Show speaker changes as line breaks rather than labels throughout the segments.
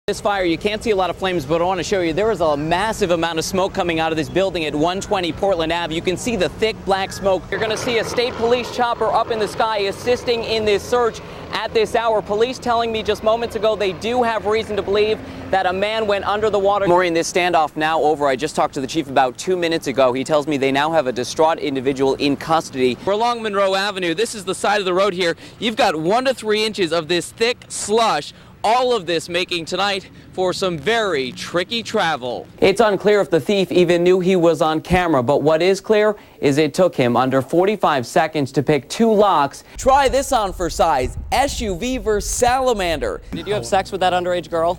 This fire, you can't see a lot of flames, but I want to show you there is a massive amount of smoke coming out of this building at 120 Portland Ave. You can see the thick black smoke. You're going to see a state police chopper up in the sky assisting in this search at this hour. Police telling me just moments ago they do have reason to believe that a man went under the water. Maureen, this standoff now over. I just talked to the chief about 2 minutes ago. He tells me they now have a distraught individual in custody. We're along Monroe Avenue. This is the side of the road here. You've got 1 to 3 inches of this thick slush. All of this making tonight for some very tricky travel. It's unclear if the thief even knew he was on camera, but what is clear is it took him under 45 seconds to pick 2 locks. Try this on for size. SUV versus salamander. Did you have sex with that underage girl?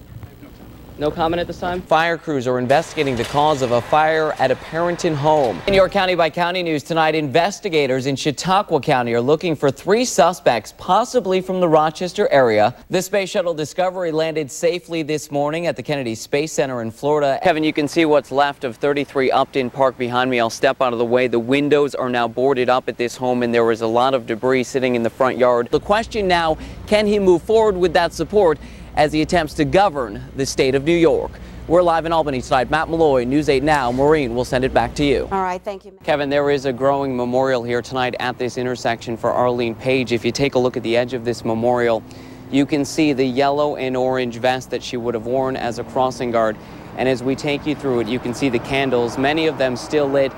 No comment at this time? Fire crews are investigating the cause of a fire at a Parenton home. In your County by County news tonight, investigators in Chautauqua County are looking for 3 suspects, possibly from the Rochester area. The Space Shuttle Discovery landed safely this morning at the Kennedy Space Center in Florida. Kevin, you can see what's left of 33 Upton Park behind me. I'll step out of the way. The windows are now boarded up at this home, and there was a lot of debris sitting in the front yard. The question now, can he move forward with that support as he attempts to govern the state of New York? We're live in Albany tonight. Matt Molloy, News 8 Now. Maureen, we'll send it back to you.
All right, thank you.
Kevin, there is a growing memorial here tonight at this intersection for Arlene Page. If you take a look at the edge of this memorial, you can see the yellow and orange vest that she would have worn as a crossing guard. And as we take you through it, you can see the candles, many of them still lit,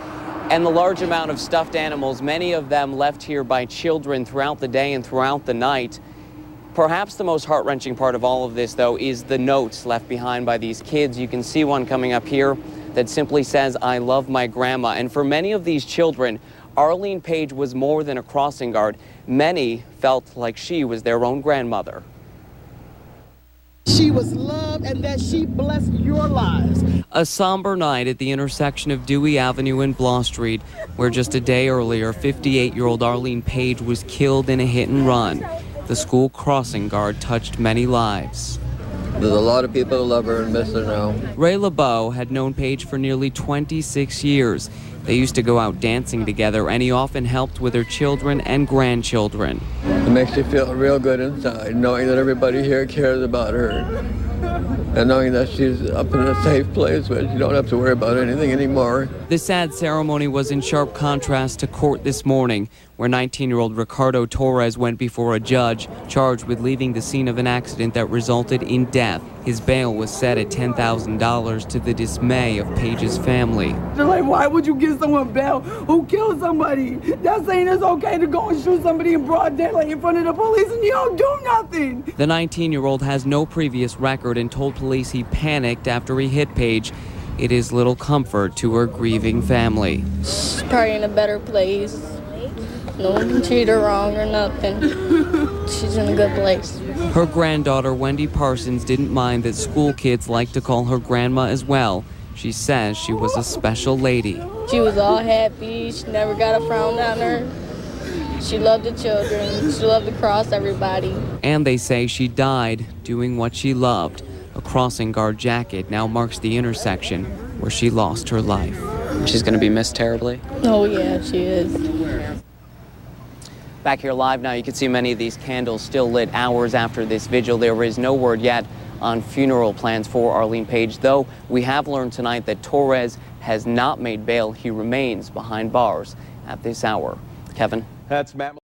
and the large amount of stuffed animals, many of them left here by children throughout the day and throughout the night. Perhaps the most heart-wrenching part of all of this, though, is the notes left behind by these kids. You can see one coming up here that simply says, "I love my grandma." And for many of these children, Arlene Page was more than a crossing guard. Many felt like she was their own grandmother.
She was loved and that she blessed your lives.
A somber night at the intersection of Dewey Avenue and Bloss Street, where just a day earlier, 58-year-old Arlene Page was killed in a hit-and-run. The school crossing guard touched many lives.
There's a lot of people who love her and miss her now.
Ray LeBeau had known Paige for nearly 26 years. They used to go out dancing together, and he often helped with her children and grandchildren.
It makes you feel real good inside, knowing that everybody here cares about her. And knowing that she's up in a safe place where you don't have to worry about anything anymore.
The sad ceremony was in sharp contrast to court this morning, where 19-year-old Ricardo Torres went before a judge charged with leaving the scene of an accident that resulted in death. His bail was set at $10,000 to the dismay of Paige's family.
They're like, why would you give someone bail who killed somebody? That's saying it's okay to go and shoot somebody in broad daylight in front of the police and you don't do nothing.
The 19-year-old has no previous record and told police he panicked after he hit Paige. It is little comfort to her grieving family.
She's probably in a better place. No one can treat her wrong or nothing. She's in a good place.
Her granddaughter, Wendy Parsons, didn't mind that school kids like to call her grandma as well. She says she was a special lady.
She was all happy. She never got a frown on her. She loved the children. She loved to cross everybody.
And they say she died doing what she loved. A crossing guard jacket now marks the intersection where she lost her life. She's going to be missed terribly.
Oh, yeah, she is.
Back here live now, you can see many of these candles still lit hours after this vigil. There is no word yet on funeral plans for Arlene Page, though we have learned tonight that Torres has not made bail. He remains behind bars at this hour. Kevin?
That's Matt.